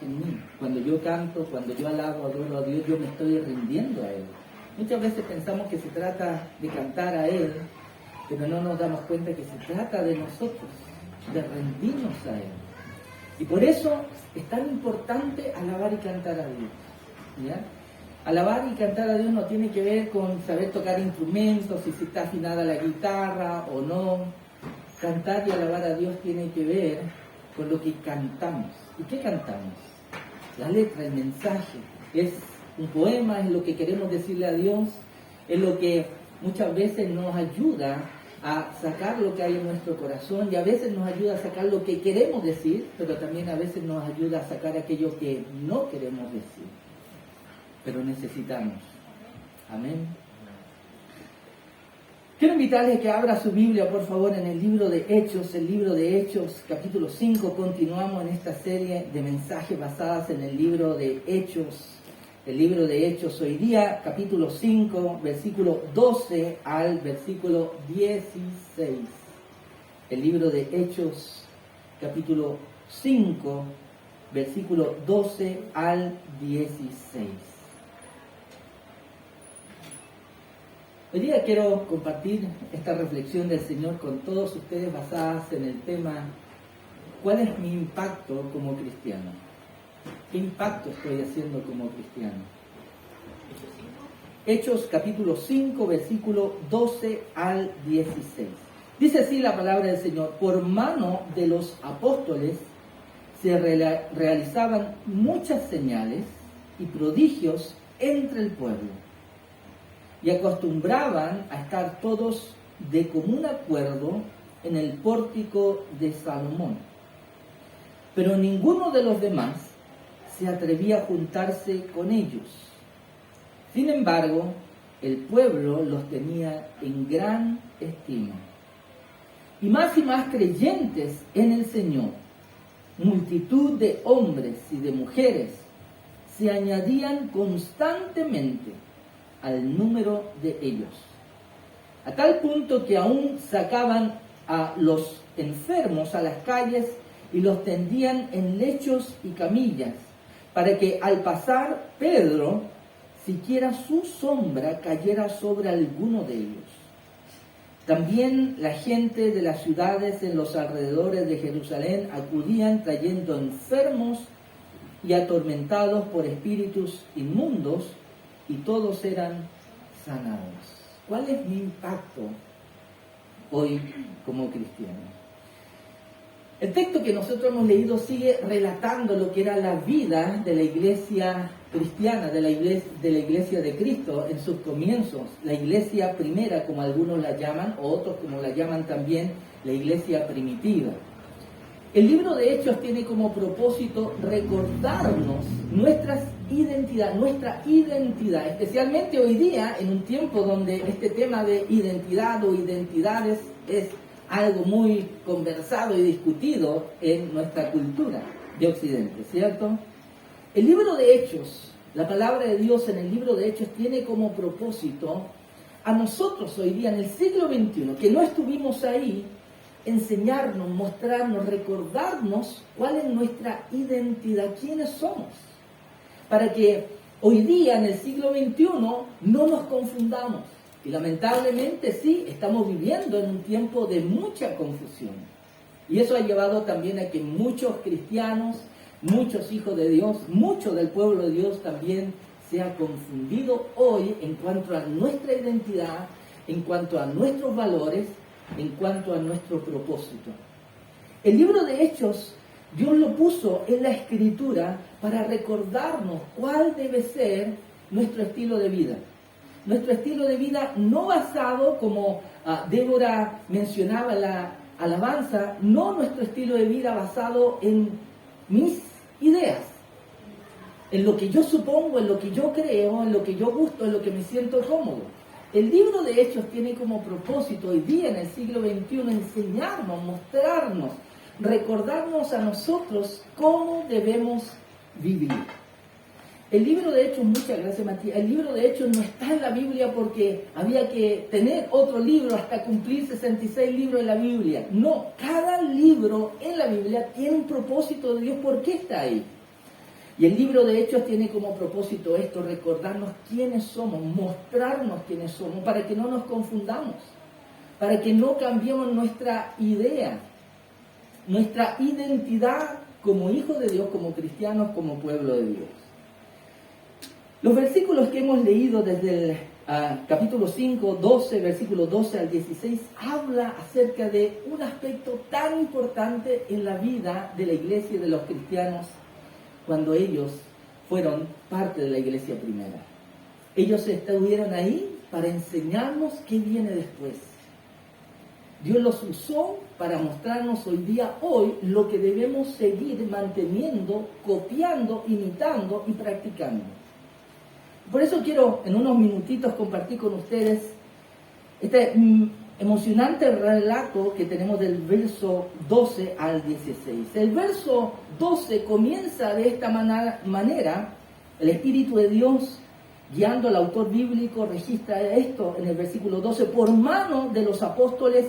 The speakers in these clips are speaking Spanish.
en mí. Cuando yo canto, cuando yo alabo, adoro a Dios, yo me estoy rindiendo a Él. Muchas veces pensamos que se trata de cantar a Él, pero no nos damos cuenta que se trata de nosotros, de rendirnos a Él. Y por eso es tan importante alabar y cantar a Dios, ¿ya? Alabar y cantar a Dios no tiene que ver con saber tocar instrumentos, si se está afinada la guitarra o no. Cantar y alabar a Dios tiene que ver con lo que cantamos. ¿Y qué cantamos? La letra, el mensaje. Es un poema, es lo que queremos decirle a Dios, es lo que muchas veces nos ayuda a sacar lo que hay en nuestro corazón, y a veces nos ayuda a sacar lo que queremos decir, pero también a veces nos ayuda a sacar aquello que no queremos decir, pero necesitamos. Amén. Quiero invitarles a que abra su Biblia, por favor, en el libro de Hechos, capítulo 5. Continuamos en esta serie de mensajes basadas en el libro de Hechos. El libro de Hechos, hoy día, capítulo 5, versículo 12 al versículo 16. El libro de Hechos, capítulo 5, versículo 12 al 16. Hoy día quiero compartir esta reflexión del Señor con todos ustedes basadas en el tema: ¿cuál es mi impacto como cristiano? ¿Qué impacto estoy haciendo como cristiano? Hechos capítulo 5, versículo 12 al 16. Dice así la palabra del Señor: por mano de los apóstoles se realizaban muchas señales y prodigios entre el pueblo, y acostumbraban a estar todos de común acuerdo en el pórtico de Salomón. Pero ninguno de los demás se atrevía a juntarse con ellos. Sin embargo, el pueblo los tenía en gran estima. Y más creyentes en el Señor, multitud de hombres y de mujeres se añadían constantemente al número de ellos, a tal punto que aún sacaban a los enfermos a las calles y los tendían en lechos y camillas, para que al pasar Pedro, siquiera su sombra cayera sobre alguno de ellos. También la gente de las ciudades en los alrededores de Jerusalén acudían trayendo enfermos y atormentados por espíritus inmundos, y todos eran sanados. ¿Cuál es mi impacto hoy como cristiano? El texto que nosotros hemos leído sigue relatando lo que era la vida de la iglesia cristiana, de la iglesia de Cristo en sus comienzos, la iglesia primera, como algunos la llaman, o otros como la llaman también la iglesia primitiva. El libro de Hechos tiene como propósito recordarnos nuestra identidad, especialmente hoy día, en un tiempo donde este tema de identidad o identidades es algo muy conversado y discutido en nuestra cultura de Occidente, ¿cierto? El libro de Hechos, la palabra de Dios en el libro de Hechos tiene como propósito a nosotros hoy día en el siglo XXI, que no estuvimos ahí, enseñarnos, mostrarnos, recordarnos cuál es nuestra identidad, quiénes somos, para que hoy día en el siglo XXI no nos confundamos. Y lamentablemente sí, estamos viviendo en un tiempo de mucha confusión. Y eso ha llevado también a que muchos cristianos, muchos hijos de Dios, mucho del pueblo de Dios también se ha confundido hoy en cuanto a nuestra identidad, en cuanto a nuestros valores, en cuanto a nuestro propósito. El libro de Hechos, Dios lo puso en la Escritura para recordarnos cuál debe ser nuestro estilo de vida. Nuestro estilo de vida no basado, como Débora mencionaba en la alabanza, no nuestro estilo de vida basado en mis ideas, en lo que yo supongo, en lo que yo creo, en lo que yo gusto, en lo que me siento cómodo. El libro de Hechos tiene como propósito hoy día en el siglo XXI enseñarnos, mostrarnos, recordarnos a nosotros cómo debemos vivir. El libro de Hechos, muchas gracias Matías, el libro de Hechos no está en la Biblia porque había que tener otro libro hasta cumplir 66 libros en la Biblia. No, cada libro en la Biblia tiene un propósito de Dios. ¿Por qué está ahí? Y el libro de Hechos tiene como propósito esto, recordarnos quiénes somos, mostrarnos quiénes somos, para que no nos confundamos, para que no cambiemos nuestra idea, nuestra identidad como hijos de Dios, como cristianos, como pueblo de Dios. Los versículos que hemos leído desde el capítulo 5, 12, versículos 12 al 16, habla acerca de un aspecto tan importante en la vida de la iglesia y de los cristianos cuando ellos fueron parte de la iglesia primera. Ellos estuvieron ahí para enseñarnos qué viene después. Dios los usó para mostrarnos hoy lo que debemos seguir manteniendo, copiando, imitando y practicando. Por eso quiero en unos minutitos compartir con ustedes este emocionante relato que tenemos del verso 12 al 16. El verso 12 comienza de esta manera. El Espíritu de Dios, guiando al autor bíblico, registra esto en el versículo 12. Por mano de los apóstoles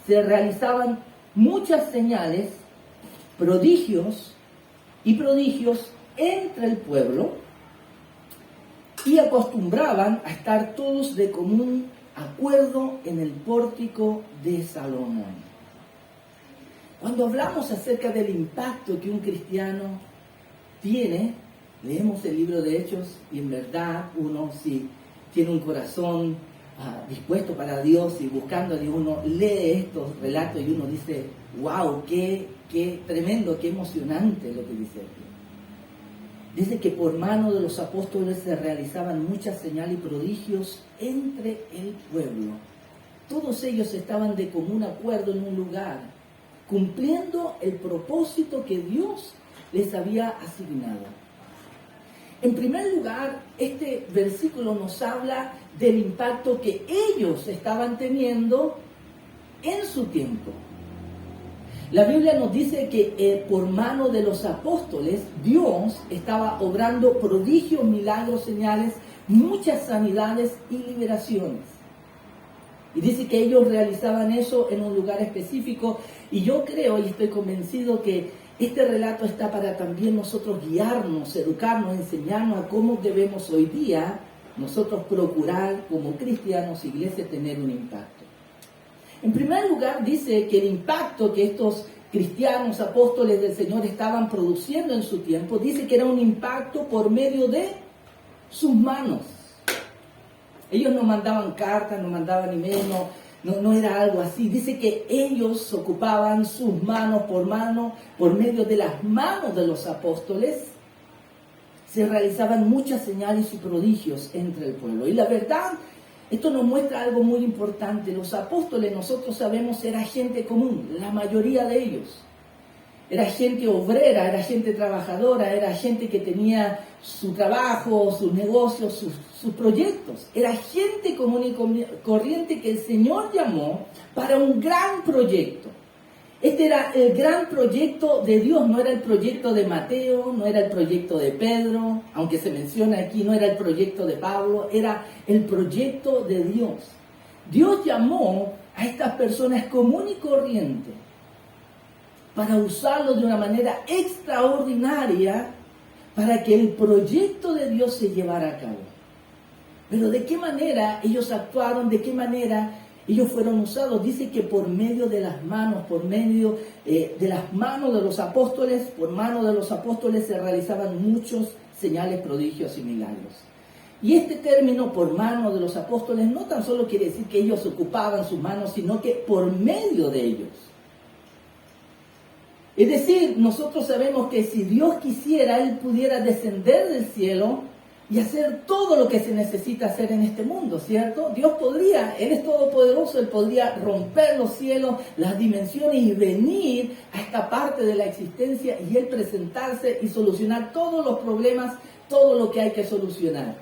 se realizaban muchas señales, prodigios entre el pueblo, y acostumbraban a estar todos de común acuerdo en el pórtico de Salomón. Cuando hablamos acerca del impacto que un cristiano tiene, leemos el libro de Hechos y en verdad uno, si tiene un corazón dispuesto para Dios y buscando a Dios, uno lee estos relatos y uno dice, wow, qué tremendo, qué emocionante lo que dice aquí. Dice que por mano de los apóstoles se realizaban muchas señales y prodigios entre el pueblo. Todos ellos estaban de común acuerdo en un lugar, cumpliendo el propósito que Dios les había asignado. En primer lugar, este versículo nos habla del impacto que ellos estaban teniendo en su tiempo. La Biblia nos dice que por mano de los apóstoles, Dios estaba obrando prodigios, milagros, señales, muchas sanidades y liberaciones. Y dice que ellos realizaban eso en un lugar específico. Y yo creo y estoy convencido que este relato está para también nosotros guiarnos, educarnos, enseñarnos a cómo debemos hoy día nosotros procurar como cristianos, iglesia, tener un impacto. En primer lugar, dice que el impacto que estos cristianos, apóstoles del Señor estaban produciendo en su tiempo, dice que era un impacto por medio de sus manos. Ellos no mandaban cartas, no mandaban email, no era algo así. Dice que ellos ocupaban sus manos por medio de las manos de los apóstoles. Se realizaban muchas señales y prodigios entre el pueblo. Y la verdad, esto nos muestra algo muy importante. Los apóstoles, nosotros sabemos, era gente común, la mayoría de ellos. Era gente obrera, era gente trabajadora, era gente que tenía su trabajo, sus negocios, sus proyectos. Era gente común y corriente que el Señor llamó para un gran proyecto. Este era el gran proyecto de Dios, no era el proyecto de Mateo, no era el proyecto de Pedro, aunque se menciona aquí, no era el proyecto de Pablo, era el proyecto de Dios. Dios llamó a estas personas común y corriente para usarlo de una manera extraordinaria para que el proyecto de Dios se llevara a cabo. Pero ¿de qué manera ellos actuaron? ¿De qué manera ellos fueron usados? Dice que por medio de las manos, por medio de las manos de los apóstoles, por mano de los apóstoles se realizaban muchos señales, prodigios y milagros. Y este término, por mano de los apóstoles, no tan solo quiere decir que ellos ocupaban sus manos, sino que por medio de ellos. Es decir, nosotros sabemos que si Dios quisiera, Él pudiera descender del cielo y hacer todo lo que se necesita hacer en este mundo, ¿cierto? Dios podría, Él es todopoderoso, Él podría romper los cielos, las dimensiones y venir a esta parte de la existencia y Él presentarse y solucionar todos los problemas, todo lo que hay que solucionar.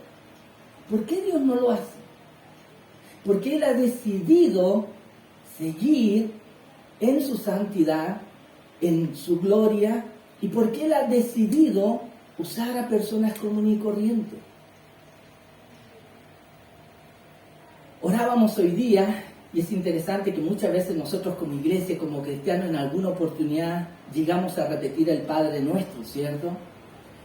¿Por qué Dios no lo hace? Porque Él ha decidido seguir en su santidad, en su gloria, y porque Él ha decidido usar a personas comunes y corrientes. Orábamos hoy día, y es interesante que muchas veces nosotros como iglesia, como cristianos, en alguna oportunidad llegamos a repetir el Padre Nuestro, ¿cierto?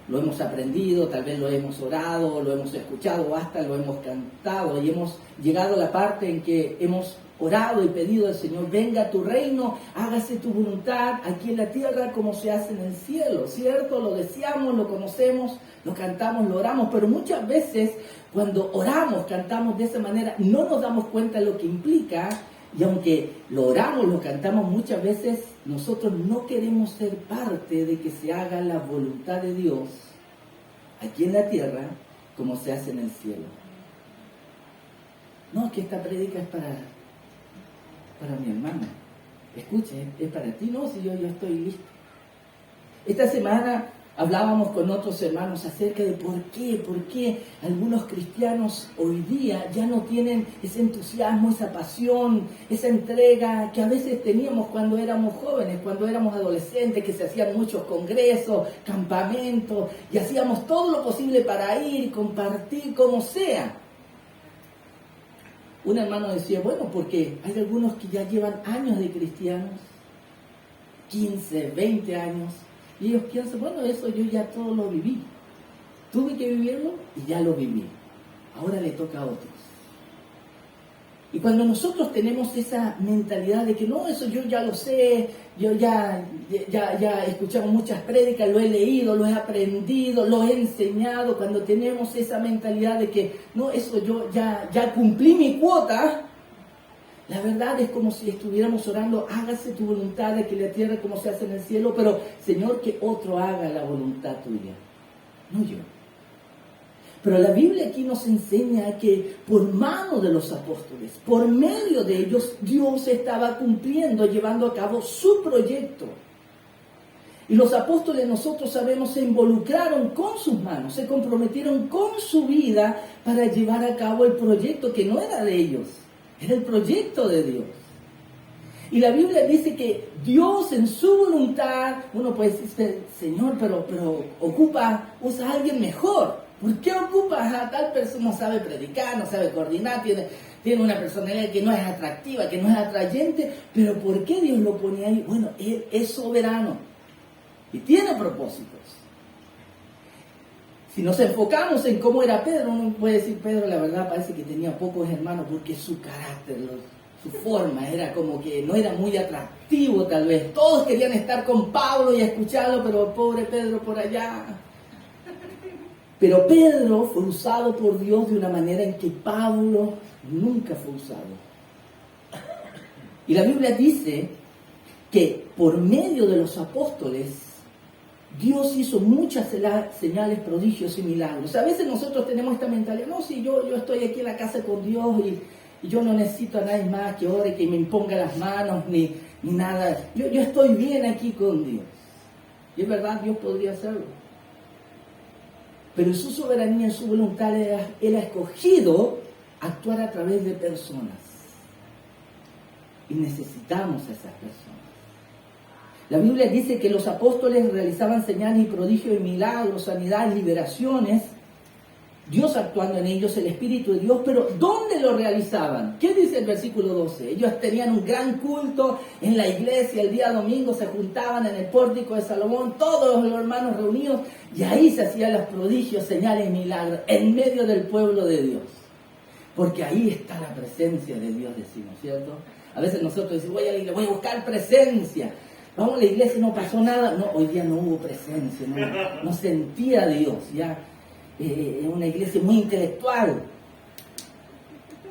lo hemos aprendido, tal vez lo hemos orado, lo hemos escuchado, hasta lo hemos cantado y hemos llegado a la parte en que hemos orado y pedido al Señor, venga a tu reino, hágase tu voluntad aquí en la tierra como se hace en el cielo, ¿cierto? Lo deseamos, lo conocemos, lo cantamos, lo oramos, pero muchas veces cuando oramos, cantamos de esa manera, no nos damos cuenta de lo que implica, y aunque lo oramos, lo cantamos muchas veces, nosotros no queremos ser parte de que se haga la voluntad de Dios aquí en la tierra como se hace en el cielo. No, que esta prédica es para mi hermano. Escuche, es para ti. No, si yo estoy listo. Esta semana hablábamos con otros hermanos acerca de por qué algunos cristianos hoy día ya no tienen ese entusiasmo, esa pasión, esa entrega que a veces teníamos cuando éramos jóvenes, cuando éramos adolescentes, que se hacían muchos congresos, campamentos, y hacíamos todo lo posible para ir, compartir, como sea. Un hermano decía, bueno, porque hay algunos que ya llevan años de cristianos, 15, 20 años, y ellos piensan, bueno, eso yo ya todo lo viví. Tuve que vivirlo y ya lo viví. Ahora le toca a otros. Y cuando nosotros tenemos esa mentalidad de que no, eso yo ya lo sé, yo ya he escuchado muchas prédicas, lo he leído, lo he aprendido, lo he enseñado, cuando tenemos esa mentalidad de que no, eso yo ya cumplí mi cuota, la verdad es como si estuviéramos orando, hágase tu voluntad de que la tierra como se hace en el cielo, pero Señor, que otro haga la voluntad tuya, no yo. Pero la Biblia aquí nos enseña que por mano de los apóstoles, por medio de ellos, Dios estaba cumpliendo, llevando a cabo su proyecto. Y los apóstoles, nosotros sabemos, se involucraron con sus manos, se comprometieron con su vida para llevar a cabo el proyecto que no era de ellos, era el proyecto de Dios. Y la Biblia dice que Dios en su voluntad, uno puede decir, Señor, pero usa a alguien mejor. ¿Por qué ocupas a tal persona? No sabe predicar, no sabe coordinar, tiene una personalidad que no es atractiva, que no es atrayente, pero ¿por qué Dios lo pone ahí? Bueno, Él es soberano y tiene propósitos. Si nos enfocamos en cómo era Pedro, uno puede decir, Pedro la verdad parece que tenía pocos hermanos porque su carácter, su forma era como que no era muy atractivo tal vez. Todos querían estar con Pablo y escucharlo, pero pobre Pedro por allá. Pero Pedro fue usado por Dios de una manera en que Pablo nunca fue usado. Y la Biblia dice que por medio de los apóstoles, Dios hizo muchas señales, prodigios y milagros. A veces nosotros tenemos esta mentalidad, no, si yo estoy aquí en la casa con Dios y yo no necesito a nadie más que ore, que me imponga las manos, ni nada. Yo estoy bien aquí con Dios. Y es verdad, Dios podría hacerlo. Pero en su soberanía, en su voluntad, Él ha escogido actuar a través de personas. Y necesitamos a esas personas. La Biblia dice que los apóstoles realizaban señales y prodigios y milagros, sanidades, liberaciones. Dios actuando en ellos, el Espíritu de Dios, pero ¿dónde lo realizaban? ¿Qué dice el versículo 12? Ellos tenían un gran culto en la iglesia, el día domingo se juntaban en el pórtico de Salomón, todos los hermanos reunidos, y ahí se hacían los prodigios, señales y milagros, en medio del pueblo de Dios. Porque ahí está la presencia de Dios, decimos, ¿cierto? A veces nosotros decimos, voy a la iglesia, voy a buscar presencia. Vamos a la iglesia y no pasó nada. No, hoy día no hubo presencia, no sentía a Dios, ya. Una iglesia muy intelectual.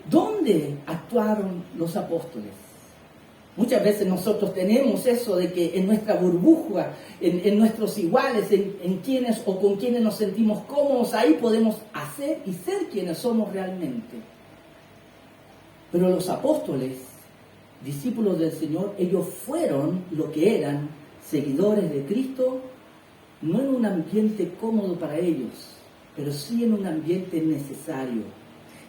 ¿Dónde actuaron los apóstoles? Muchas veces nosotros tenemos eso de que en nuestra burbuja, en nuestros iguales, en quienes o con quienes nos sentimos cómodos, ahí podemos hacer y ser quienes somos realmente. Pero los apóstoles, discípulos del Señor, ellos fueron lo que eran, seguidores de Cristo, no en un ambiente cómodo para ellos, pero sí en un ambiente necesario.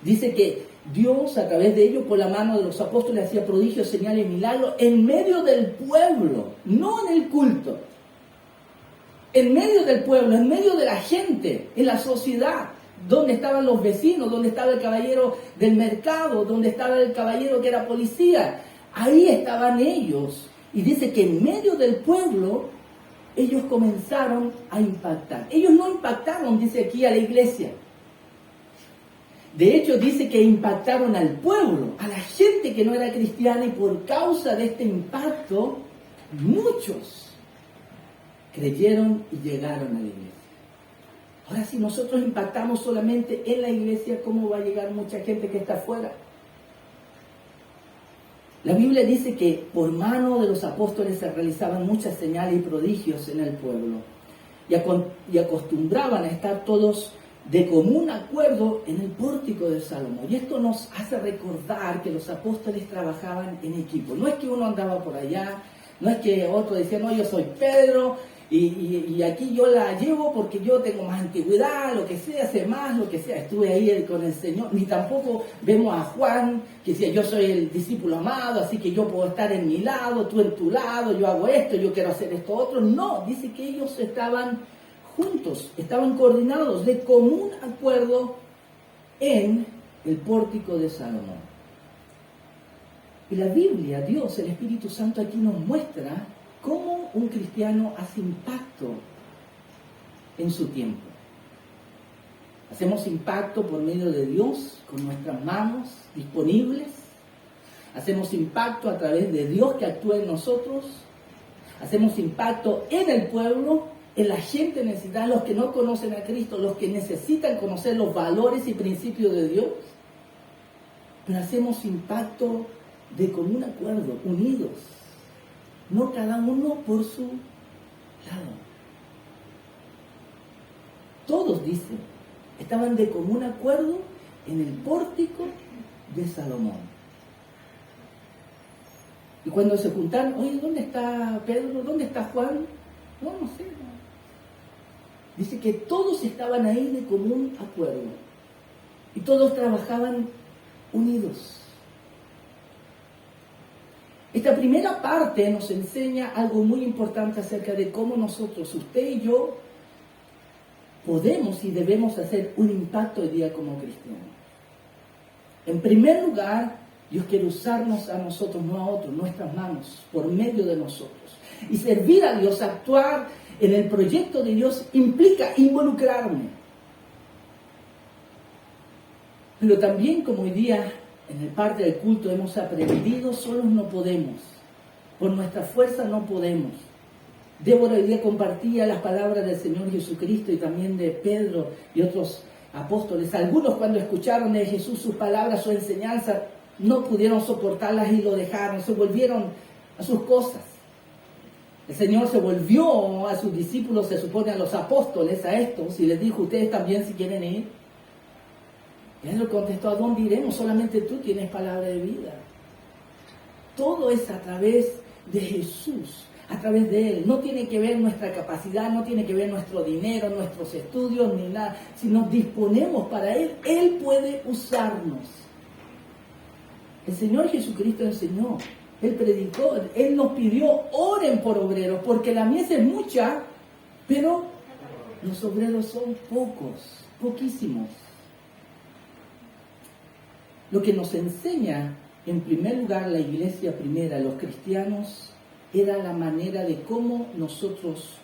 Dice que Dios, a través de ellos, por la mano de los apóstoles, hacía prodigios, señales y milagros en medio del pueblo, no en el culto. En medio del pueblo, en medio de la gente, en la sociedad, donde estaban los vecinos, donde estaba el caballero del mercado, donde estaba el caballero que era policía. Ahí estaban ellos. Y dice que en medio del pueblo, ellos comenzaron a impactar. Ellos no impactaron, dice aquí, a la iglesia. De hecho, dice que impactaron al pueblo, a la gente que no era cristiana, y por causa de este impacto, muchos creyeron y llegaron a la iglesia. Ahora, si nosotros impactamos solamente en la iglesia, ¿cómo va a llegar mucha gente que está afuera? La Biblia dice que por mano de los apóstoles se realizaban muchas señales y prodigios en el pueblo, y acostumbraban a estar todos de común acuerdo en el pórtico de Salomón. Y esto nos hace recordar que los apóstoles trabajaban en equipo. No es que uno andaba por allá, no es que otro decía, no, yo soy Pedro, y aquí yo la llevo porque yo tengo más antigüedad, lo que sea, sé más, lo que sea. Estuve ahí con el Señor. Ni tampoco vemos a Juan, que decía, yo soy el discípulo amado, así que yo puedo estar en mi lado, tú en tu lado, yo hago esto, yo quiero hacer esto otro. No, dice que ellos estaban juntos, estaban coordinados, de común acuerdo en el pórtico de Salomón. Y la Biblia, Dios, el Espíritu Santo aquí nos muestra cómo un cristiano hace impacto en su tiempo. Hacemos impacto por medio de Dios, con nuestras manos disponibles. Hacemos impacto a través de Dios que actúa en nosotros. Hacemos impacto en el pueblo, en la gente necesitada, los que no conocen a Cristo, los que necesitan conocer los valores y principios de Dios. Pero hacemos impacto de común acuerdo, unidos. No cada uno por su lado. Todos, dicen, estaban de común acuerdo en el pórtico de Salomón. Y cuando se juntaron, oye, ¿dónde está Pedro? ¿Dónde está Juan? No sé. Dice que todos estaban ahí de común acuerdo. Y todos trabajaban unidos. Esta primera parte nos enseña algo muy importante acerca de cómo nosotros, usted y yo, podemos y debemos hacer un impacto hoy día como cristianos. En primer lugar, Dios quiere usarnos a nosotros, no a otros, nuestras manos, por medio de nosotros. Y servir a Dios, actuar en el proyecto de Dios, implica involucrarme. Pero también, como hoy día en el parte del culto hemos aprendido, solos no podemos. Por nuestra fuerza no podemos. Débora hoy día compartía las palabras del Señor Jesucristo y también de Pedro y otros apóstoles. Algunos, cuando escucharon de Jesús sus palabras, su enseñanza, no pudieron soportarlas y lo dejaron, se volvieron a sus cosas. El Señor se volvió a sus discípulos, se supone a los apóstoles, a estos, y les dijo, ustedes también si quieren ir. Pedro contestó, ¿a dónde iremos? Solamente tú tienes palabra de vida. Todo es a través de Jesús, a través de Él. No tiene que ver nuestra capacidad, no tiene que ver nuestro dinero, nuestros estudios, ni nada. Si nos disponemos para Él, Él puede usarnos. El Señor Jesucristo enseñó, Él predicó, Él nos pidió, oren por obreros, porque la mies es mucha, pero los obreros son pocos, poquísimos. Lo que nos enseña, en primer lugar, la iglesia primera, los cristianos, era la manera de cómo nosotros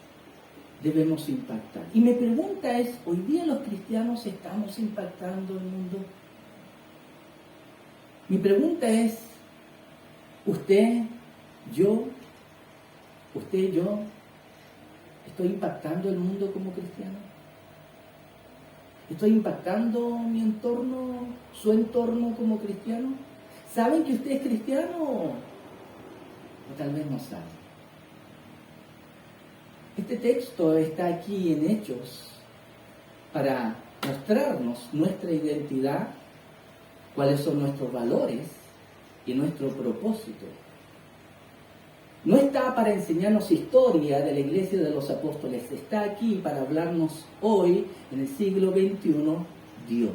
debemos impactar. Y mi pregunta es, ¿hoy día los cristianos estamos impactando el mundo? Mi pregunta es, ¿usted, yo, estoy impactando el mundo como cristiano? ¿Estoy impactando mi entorno, su entorno como cristiano? ¿Saben que usted es cristiano? O tal vez no saben. Este texto está aquí en Hechos para mostrarnos nuestra identidad, cuáles son nuestros valores y nuestro propósito. No está para enseñarnos historia de la iglesia de los apóstoles, está aquí para hablarnos hoy, en el siglo XXI, Dios.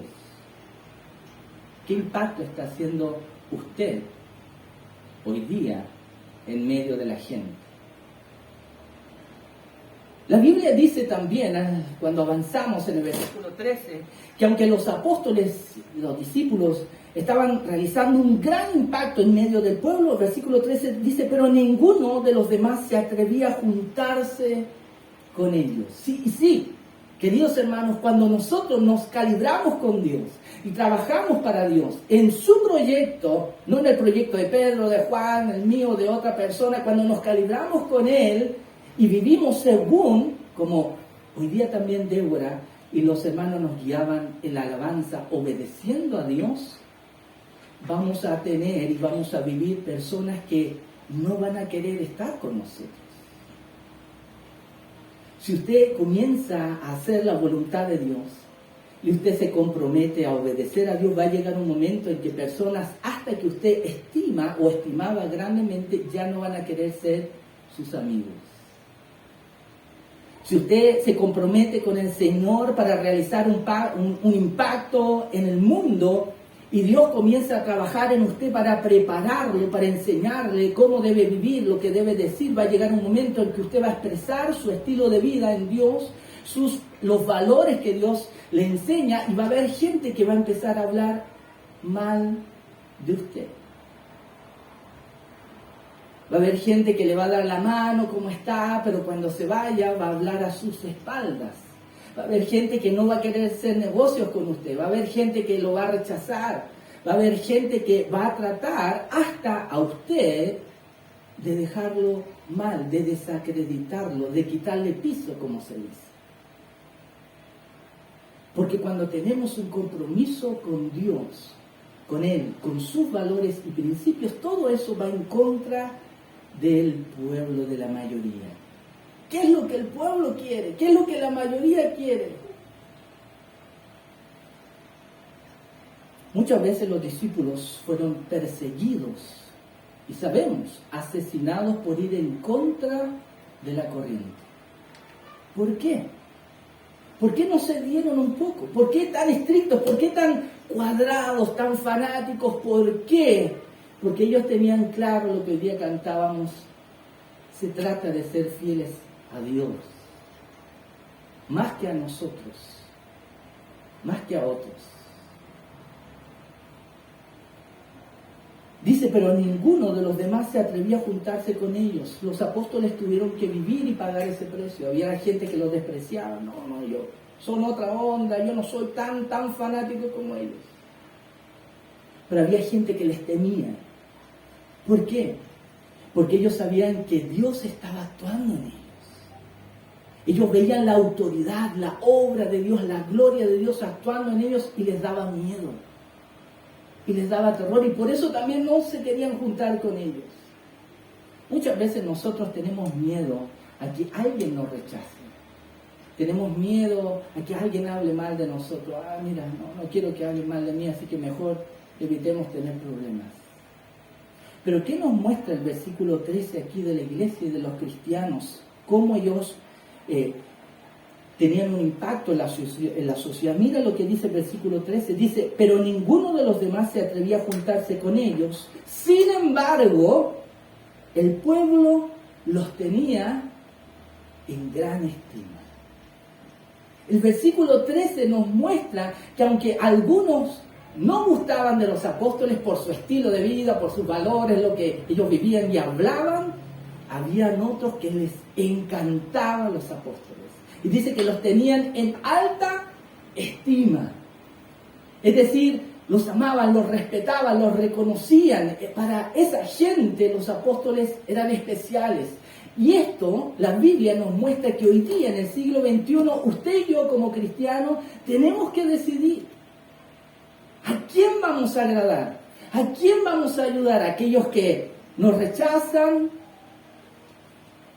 ¿Qué impacto está haciendo usted hoy día en medio de la gente? La Biblia dice también, cuando avanzamos en el versículo 13, que aunque los apóstoles, los discípulos, estaban realizando un gran impacto en medio del pueblo, el versículo 13 dice, pero ninguno de los demás se atrevía a juntarse con ellos. Sí, y sí, queridos hermanos, cuando nosotros nos calibramos con Dios y trabajamos para Dios en su proyecto, no en el proyecto de Pedro, de Juan, el mío, de otra persona, cuando nos calibramos con Él y vivimos según, como hoy día también Débora y los hermanos nos guiaban en la alabanza, obedeciendo a Dios, vamos a tener y vamos a vivir personas que no van a querer estar con nosotros. Si usted comienza a hacer la voluntad de Dios y usted se compromete a obedecer a Dios, va a llegar un momento en que personas hasta que usted estima o estimaba grandemente ya no van a querer ser sus amigos. Si usted se compromete con el Señor para realizar un impacto en el mundo y Dios comienza a trabajar en usted para prepararlo, para enseñarle cómo debe vivir, lo que debe decir, va a llegar un momento en que usted va a expresar su estilo de vida en Dios, los valores que Dios le enseña, y va a haber gente que va a empezar a hablar mal de usted. Va a haber gente que le va a dar la mano, cómo está, pero cuando se vaya va a hablar a sus espaldas. Va a haber gente que no va a querer hacer negocios con usted. Va a haber gente que lo va a rechazar. Va a haber gente que va a tratar hasta a usted de dejarlo mal, de desacreditarlo, de quitarle piso, como se dice. Porque cuando tenemos un compromiso con Dios, con Él, con sus valores y principios, todo eso va en contra del pueblo, de la mayoría. ¿Qué es lo que el pueblo quiere? ¿Qué es lo que la mayoría quiere? Muchas veces los discípulos fueron perseguidos y sabemos, asesinados por ir en contra de la corriente. ¿Por qué? ¿Por qué no se dieron un poco? ¿Por qué tan estrictos? ¿Por qué tan cuadrados, tan fanáticos? ¿Por qué? Porque ellos tenían claro lo que hoy día cantábamos. Se trata de ser fieles a Dios, más que a nosotros, más que a otros. Dice, pero ninguno de los demás se atrevía a juntarse con ellos. Los apóstoles tuvieron que vivir y pagar ese precio. Había gente que los despreciaba. No, yo son otra onda, yo no soy tan fanático como ellos. Pero había gente que les temía. ¿Por qué? Porque ellos sabían que Dios estaba actuando en ellos. Ellos veían la autoridad, la obra de Dios, la gloria de Dios actuando en ellos y les daba miedo. Y les daba terror, y por eso también no se querían juntar con ellos. Muchas veces nosotros tenemos miedo a que alguien nos rechace. Tenemos miedo a que alguien hable mal de nosotros. Mira, no quiero que hable mal de mí, así que mejor evitemos tener problemas. Pero ¿qué nos muestra el versículo 13 aquí de la iglesia y de los cristianos? Cómo ellos tenían un impacto en la sociedad. Mira lo que dice el versículo 13. Dice, pero ninguno de los demás se atrevía a juntarse con ellos. Sin embargo, el pueblo los tenía en gran estima. El versículo 13 nos muestra que aunque algunos no gustaban de los apóstoles por su estilo de vida, por sus valores, lo que ellos vivían y hablaban, habían otros que les encantaban los apóstoles. Y dice que los tenían en alta estima. Es decir, los amaban, los respetaban, los reconocían. Para esa gente los apóstoles eran especiales. Y esto, la Biblia nos muestra que hoy día, en el siglo XXI, usted y yo como cristianos tenemos que decidir a quién vamos a agradar, a quién vamos a ayudar, a aquellos que nos rechazan,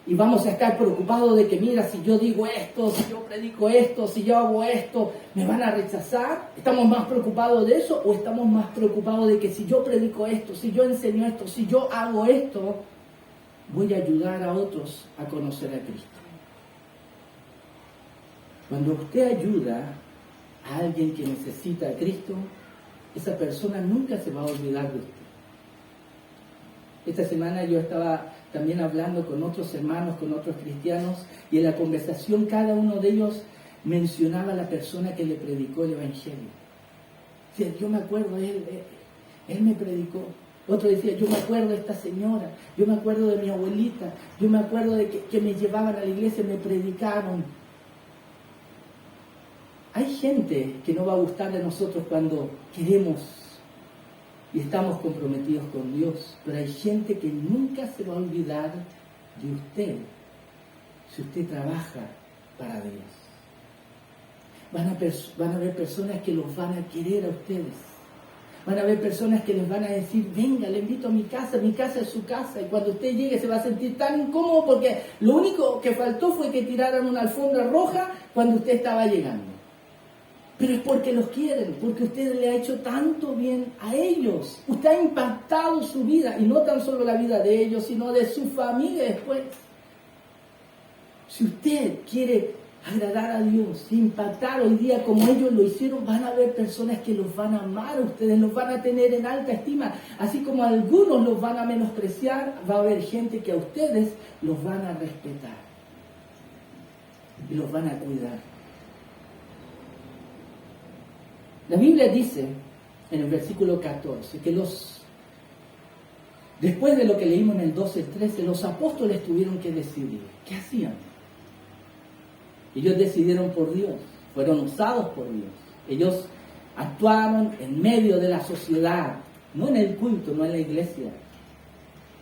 y vamos a estar preocupados de que, mira, si yo digo esto, si yo predico esto, si yo hago esto, ¿me van a rechazar? ¿Estamos más preocupados de eso o estamos más preocupados de que si yo predico esto, si yo enseño esto, si yo hago esto, voy a ayudar a otros a conocer a Cristo? Cuando usted ayuda a alguien que necesita a Cristo, esa persona nunca se va a olvidar de usted. Esta semana yo estaba también hablando con otros hermanos, con otros cristianos, y en la conversación cada uno de ellos mencionaba a la persona que le predicó el Evangelio. O sea, yo me acuerdo, él me predicó. Otro decía, yo me acuerdo de esta señora, yo me acuerdo de mi abuelita, yo me acuerdo de que me llevaban a la iglesia, me predicaron. Hay gente que no va a gustar de nosotros cuando queremos y estamos comprometidos con Dios, pero hay gente que nunca se va a olvidar de usted si usted trabaja para Dios. Van a haber personas que los van a querer a ustedes. Van a haber personas que les van a decir, venga, le invito a mi casa es su casa. Y cuando usted llegue se va a sentir tan incómodo porque lo único que faltó fue que tiraran una alfombra roja cuando usted estaba llegando. Pero es porque los quieren, porque usted le ha hecho tanto bien a ellos. Usted ha impactado su vida, y no tan solo la vida de ellos, sino de su familia después. Si usted quiere agradar a Dios, impactar hoy día como ellos lo hicieron, van a haber personas que los van a amar a ustedes, los van a tener en alta estima. Así como algunos los van a menospreciar, va a haber gente que a ustedes los van a respetar y los van a cuidar. La Biblia dice en el versículo 14 que después de lo que leímos en el 12:13, los apóstoles tuvieron que decidir. ¿Qué hacían? Ellos decidieron por Dios, fueron usados por Dios. Ellos actuaron en medio de la sociedad, no en el culto, no en la iglesia.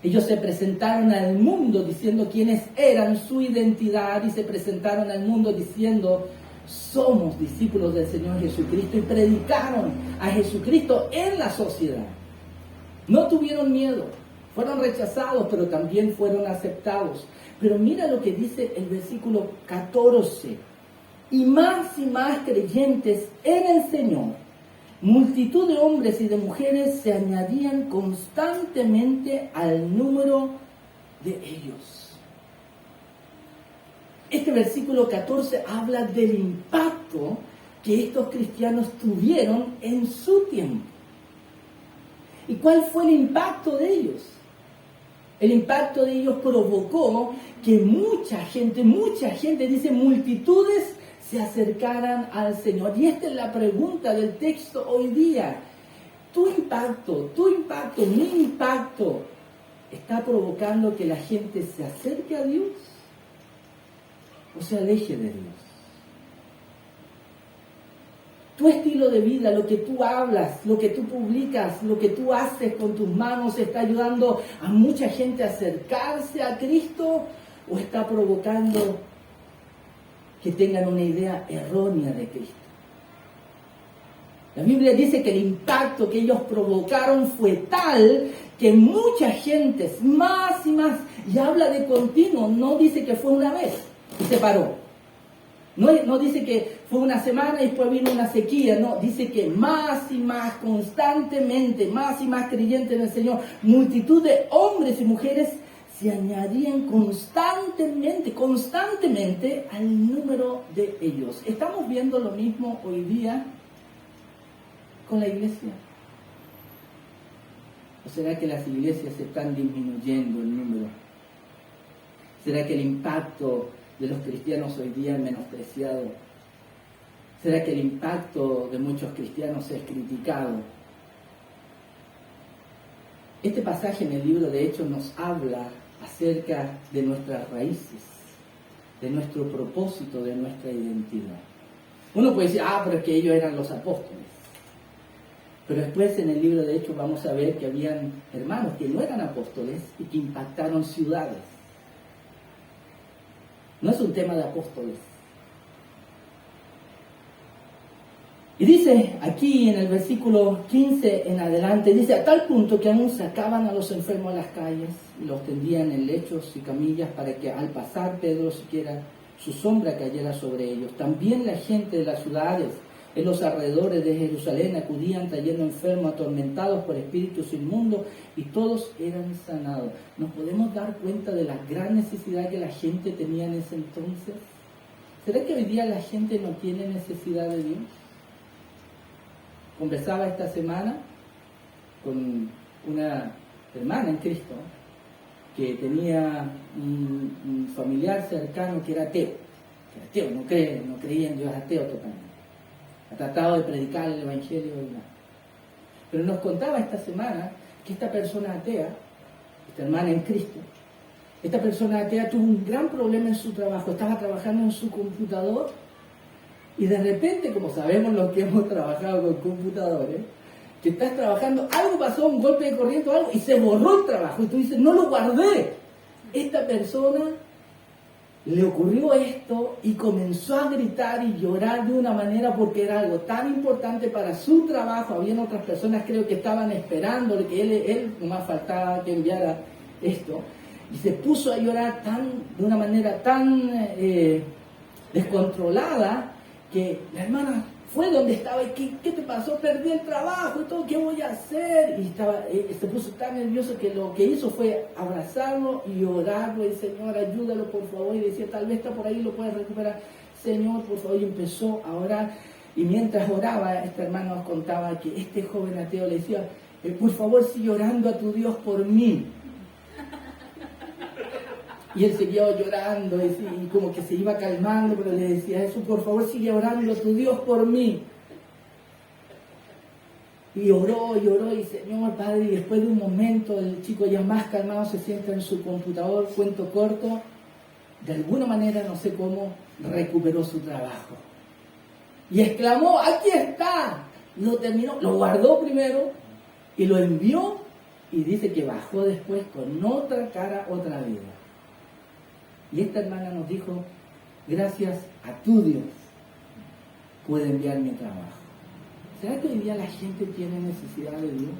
Ellos se presentaron al mundo diciendo quiénes eran, su identidad, y se presentaron al mundo diciendo, somos discípulos del Señor Jesucristo, y predicaron a Jesucristo en la sociedad. No tuvieron miedo, fueron rechazados, pero también fueron aceptados. Pero mira lo que dice el versículo 14. Y más creyentes en el Señor, multitud de hombres y de mujeres se añadían constantemente al número de ellos. Este versículo 14 habla del impacto que estos cristianos tuvieron en su tiempo. ¿Y cuál fue el impacto de ellos? El impacto de ellos provocó que mucha gente, dice multitudes, se acercaran al Señor. Y esta es la pregunta del texto hoy día. Tu impacto, mi impacto, ¿está provocando que la gente se acerque a Dios o se aleje de Dios? Tu estilo de vida, lo que tú hablas, lo que tú publicas, lo que tú haces con tus manos, ¿está ayudando a mucha gente a acercarse a Cristo o está provocando que tengan una idea errónea de Cristo? La Biblia dice que el impacto que ellos provocaron fue tal que mucha gente, más y más, y habla de continuo, no dice que fue una vez y se paró. No dice que fue una semana y después vino una sequía, no, dice que más y más, constantemente, más y más creyentes en el Señor, multitud de hombres y mujeres se añadían constantemente al número de ellos. ¿Estamos viendo lo mismo hoy día con la iglesia? ¿O será que las iglesias están disminuyendo el número? ¿Será que el impacto de los cristianos hoy día es menospreciado? ¿Será que el impacto de muchos cristianos es criticado? Este pasaje en el libro de Hechos nos habla acerca de nuestras raíces, de nuestro propósito, de nuestra identidad. Uno puede decir, pero es que ellos eran los apóstoles. Pero después en el libro de Hechos vamos a ver que habían hermanos que no eran apóstoles y que impactaron ciudades. No es un tema de apóstoles. Y dice aquí en el versículo 15 en adelante, dice, a tal punto que aún sacaban a los enfermos a las calles y los tendían en lechos y camillas para que al pasar Pedro siquiera su sombra cayera sobre ellos. También la gente de las ciudades en los alrededores de Jerusalén acudían trayendo enfermos atormentados por espíritus inmundos y todos eran sanados. ¿Nos podemos dar cuenta de la gran necesidad que la gente tenía en ese entonces? ¿Será que hoy día la gente no tiene necesidad de Dios? Conversaba esta semana con una hermana en Cristo que tenía un familiar cercano que era ateo. No creía en Dios, ateo totalmente. Ha tratado de predicar el Evangelio y nada. Pero nos contaba esta semana que esta persona atea, esta hermana en Cristo, esta persona atea tuvo un gran problema en su trabajo, estaba trabajando en su computador y de repente, como sabemos los que hemos trabajado con computadores, que estás trabajando, algo pasó, un golpe de corriente o algo, y se borró el trabajo. Y tú dices, no lo guardé. Esta persona le ocurrió esto y comenzó a gritar y llorar de una manera porque era algo tan importante para su trabajo. Habían otras personas, creo, que estaban esperando que él nomás faltaba que enviara esto. Y se puso a llorar de una manera tan descontrolada que la hermana fue donde estaba y ¿qué te pasó? Perdí el trabajo y todo, ¿qué voy a hacer? Y se puso tan nervioso que lo que hizo fue abrazarlo y orarlo y Señor, ayúdalo por favor, y decía, tal vez está por ahí, lo puedes recuperar, Señor, por favor, y empezó a orar. Y mientras oraba, esta hermana nos contaba que este joven ateo le decía, por favor, sigue orando a tu Dios por mí. Y él seguía llorando y como que se iba calmando, pero le decía, eso, por favor, sigue orando a tu Dios por mí. Y oró, y Señor, Padre, y después de un momento el chico ya más calmado se sienta en su computador, cuento corto, de alguna manera, no sé cómo, recuperó su trabajo. Y exclamó, aquí está. Lo terminó, lo guardó primero y lo envió y dice que bajó después con otra cara, otra vida. Y esta hermana nos dijo, gracias a tu Dios puede enviar mi trabajo. ¿Será que hoy día la gente tiene necesidad de Dios?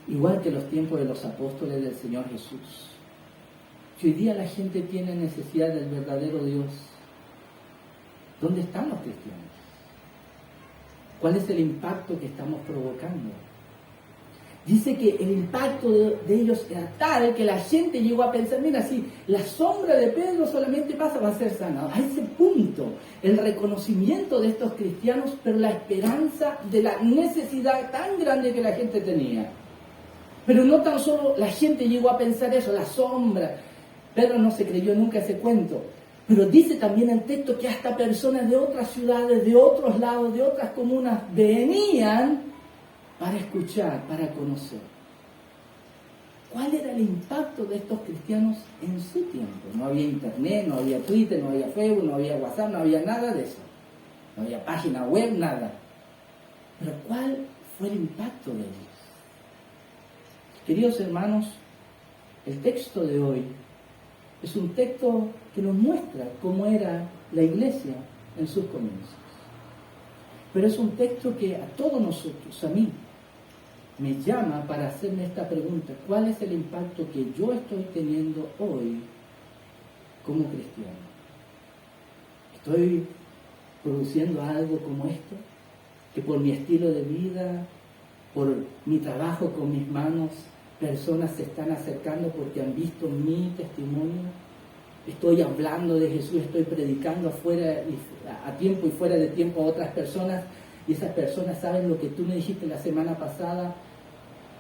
Igual que los tiempos de los apóstoles del Señor Jesús. Si hoy día la gente tiene necesidad del verdadero Dios, ¿dónde están los cristianos? ¿Cuál es el impacto que estamos provocando? Dice que el impacto de ellos era tal que la gente llegó a pensar, mira, si la sombra de Pedro solamente pasa, va a ser sanado. A ese punto, el reconocimiento de estos cristianos, pero la esperanza de la necesidad tan grande que la gente tenía. Pero no tan solo la gente llegó a pensar eso, la sombra. Pedro no se creyó nunca ese cuento. Pero dice también el texto que hasta personas de otras ciudades, de otros lados, de otras comunas, venían para escuchar, para conocer. ¿Cuál era el impacto de estos cristianos en su tiempo? No había internet, no había Twitter, no había Facebook, no había WhatsApp, no había nada de eso. No había página web, nada. Pero ¿cuál fue el impacto de ellos? Queridos hermanos, el texto de hoy es un texto que nos muestra cómo era la iglesia en sus comienzos. Pero es un texto que a todos nosotros, a mí, me llama para hacerme esta pregunta: ¿cuál es el impacto que yo estoy teniendo hoy como cristiano? ¿Estoy produciendo algo como esto? Que por mi estilo de vida, por mi trabajo con mis manos, personas se están acercando porque han visto mi testimonio. Estoy hablando de Jesús, estoy predicando a tiempo y fuera de tiempo a otras personas, y esas personas saben lo que tú me dijiste la semana pasada,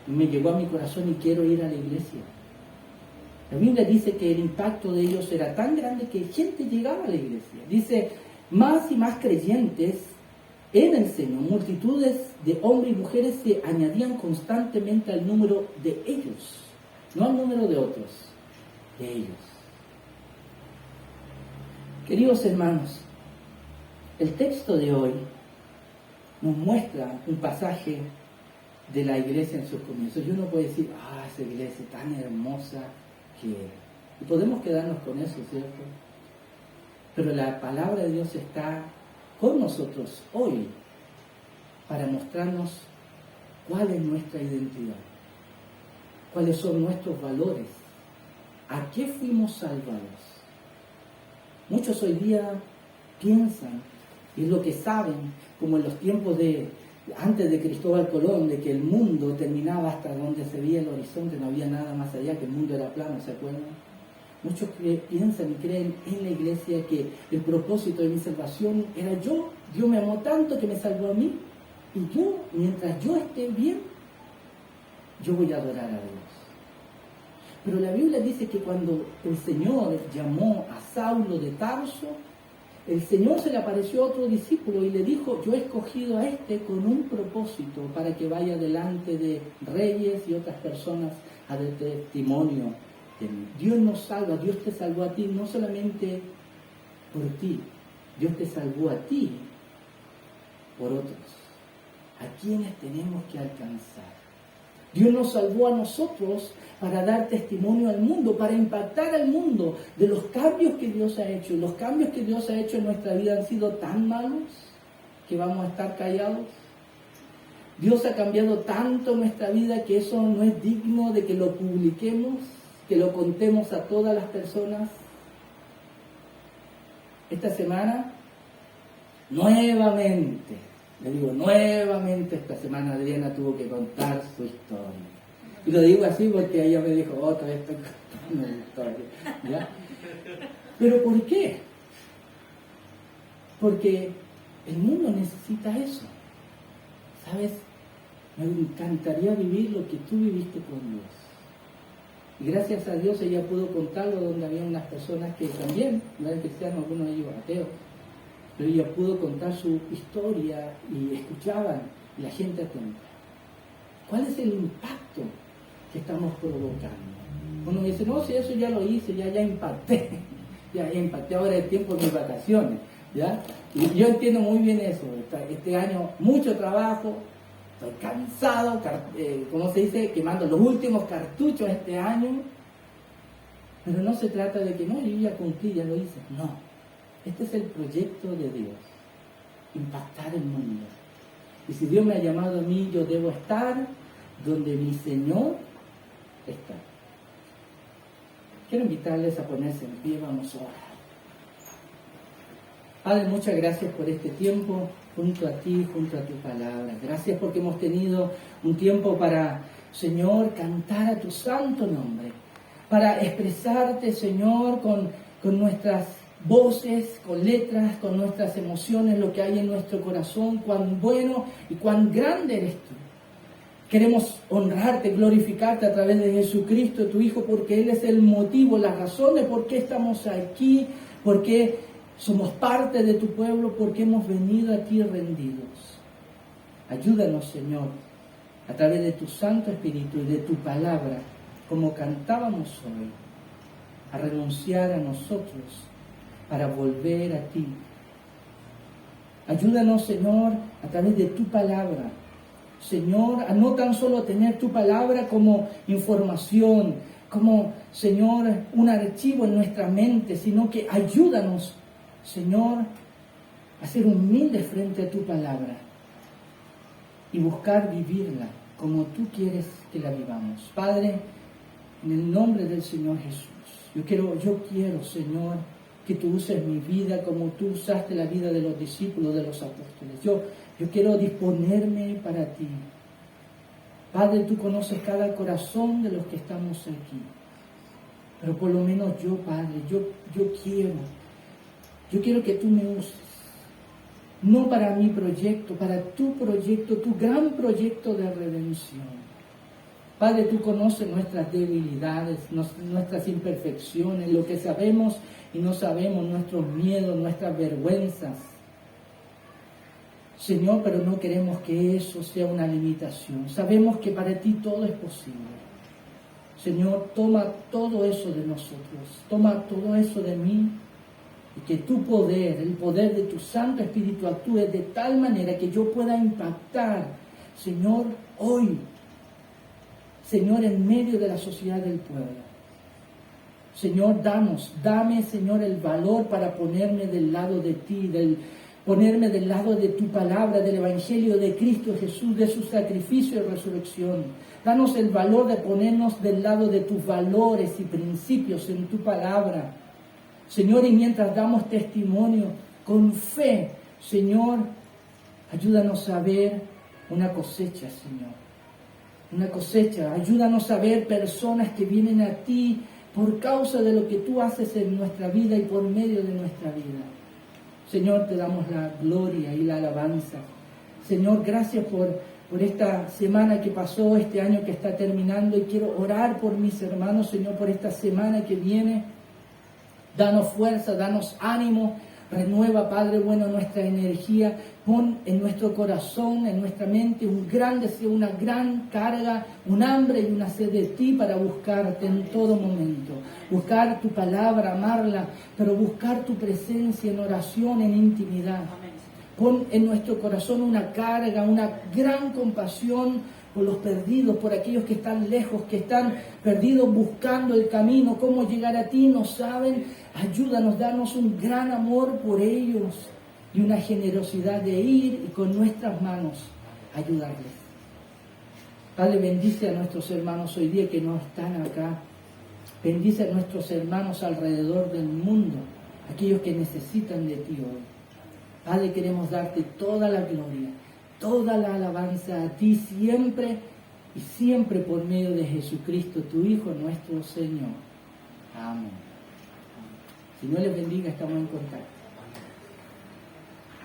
me llegó a mi corazón y quiero ir a la iglesia. La Biblia dice que el impacto de ellos era tan grande que gente llegaba a la iglesia. Dice, más y más creyentes en el seno, multitudes de hombres y mujeres se añadían constantemente al número de ellos, no al número de otros, de ellos. Queridos hermanos, el texto de hoy nos muestra un pasaje de la iglesia en sus comienzos. Y uno puede decir, esa iglesia tan hermosa que era. Y podemos quedarnos con eso, ¿cierto? Pero la palabra de Dios está con nosotros hoy para mostrarnos cuál es nuestra identidad, cuáles son nuestros valores, a qué fuimos salvados. Muchos hoy día piensan, y es lo que saben, como en los tiempos antes de Cristóbal Colón, de que el mundo terminaba hasta donde se veía el horizonte, no había nada más allá, que el mundo era plano, ¿se acuerdan? Muchos piensan y creen en la iglesia que el propósito de mi salvación era yo. Dios me amó tanto que me salvó a mí, y yo, mientras yo esté bien, yo voy a adorar a Dios. Pero la Biblia dice que cuando el Señor llamó a Saulo de Tarso, el Señor se le apareció a otro discípulo y le dijo, yo he escogido a este con un propósito para que vaya delante de reyes y otras personas a dar testimonio de mí. Dios nos salva, Dios te salvó a ti, no solamente por ti, Dios te salvó a ti por otros, a quienes tenemos que alcanzar. Dios nos salvó a nosotros para dar testimonio al mundo, para impactar al mundo de los cambios que Dios ha hecho. Los cambios que Dios ha hecho en nuestra vida han sido tan malos que vamos a estar callados. Dios ha cambiado tanto nuestra vida que eso no es digno de que lo publiquemos, que lo contemos a todas las personas. Esta semana, nuevamente esta semana Adriana tuvo que contar su historia. Y lo digo así porque ella me dijo, otra vez estoy contando la historia. ¿Ya? ¿Pero por qué? Porque el mundo necesita eso. ¿Sabes? Me encantaría vivir lo que tú viviste con Dios. Y gracias a Dios ella pudo contarlo donde había unas personas que también, no eran cristianos, algunos de ellos ateos, pero ella pudo contar su historia y escuchaban y la gente atenta. ¿Cuál es el impacto que estamos provocando? Uno dice, no, si eso ya lo hice, ya impacté, ya impacté, ahora es tiempo de mis vacaciones, ¿ya? Y yo entiendo muy bien eso. Este año mucho trabajo, estoy cansado, ¿cómo se dice? Quemando los últimos cartuchos este año. Pero no se trata de que no, yo ya cumplí, ya lo hice. No, este es el proyecto de Dios, impactar el mundo. Y si Dios me ha llamado a mí, yo debo estar donde mi Señor está. Quiero invitarles a ponerse en pie, vamos a orar. Padre, muchas gracias por este tiempo junto a ti, junto a tu palabra. Gracias porque hemos tenido un tiempo para, Señor, cantar a tu santo nombre, para expresarte, Señor, con nuestras voces, con letras, con nuestras emociones, lo que hay en nuestro corazón, cuán bueno y cuán grande eres tú. Queremos honrarte, glorificarte a través de Jesucristo, tu Hijo, porque Él es el motivo, la razón de por qué estamos aquí, por qué somos parte de tu pueblo, porque hemos venido a ti rendidos. Ayúdanos, Señor, a través de tu Santo Espíritu y de tu palabra, como cantábamos hoy, a renunciar a nosotros para volver a ti. Ayúdanos, Señor, a través de tu palabra, Señor, a no tan solo tener tu palabra como información, como, Señor, un archivo en nuestra mente, sino que ayúdanos, Señor, a ser humildes frente a tu palabra y buscar vivirla como tú quieres que la vivamos. Padre, en el nombre del Señor Jesús, yo quiero, Señor, que tú uses mi vida como tú usaste la vida de los discípulos, de los apóstoles. Yo quiero disponerme para ti. Padre, tú conoces cada corazón de los que estamos aquí. Pero por lo menos yo, Padre, yo quiero que tú me uses. No para mi proyecto, para tu proyecto, tu gran proyecto de redención. Padre, tú conoces nuestras debilidades, nuestras imperfecciones, lo que sabemos y no sabemos, nuestros miedos, nuestras vergüenzas. Señor, pero no queremos que eso sea una limitación. Sabemos que para ti todo es posible. Señor, toma todo eso de nosotros, toma todo eso de mí, y que tu poder, el poder de tu Santo Espíritu actúe de tal manera que yo pueda impactar, Señor, hoy, Señor, en medio de la sociedad del pueblo. Señor, dame, Señor, el valor para ponerme del lado de ti, ponerme del lado de tu palabra, del Evangelio de Cristo Jesús, de su sacrificio y resurrección. Danos el valor de ponernos del lado de tus valores y principios en tu palabra. Señor, y mientras damos testimonio con fe, Señor, ayúdanos a ver una cosecha, Señor. Una cosecha. Ayúdanos a ver personas que vienen a ti por causa de lo que tú haces en nuestra vida y por medio de nuestra vida. Señor, te damos la gloria y la alabanza. Señor, gracias por esta semana que pasó, este año que está terminando, y quiero orar por mis hermanos, Señor, por esta semana que viene. Danos fuerza, danos ánimo Renueva, Padre bueno, nuestra energía. Pon en nuestro corazón, en nuestra mente, un gran deseo, una gran carga, un hambre y una sed de ti para buscarte en todo momento. Buscar tu palabra, amarla, pero buscar tu presencia en oración, en intimidad. Pon en nuestro corazón una carga, una gran compasión por los perdidos, por aquellos que están lejos, que están perdidos buscando el camino, cómo llegar a ti, no saben. Ayúdanos, danos un gran amor por ellos y una generosidad de ir y con nuestras manos ayudarles. Padre, bendice a nuestros hermanos hoy día que no están acá. Bendice a nuestros hermanos alrededor del mundo, aquellos que necesitan de ti hoy. Padre, queremos darte toda la gloria, toda la alabanza a ti siempre y siempre por medio de Jesucristo, tu Hijo, nuestro Señor. Amén. Si no les bendiga, estamos en contacto.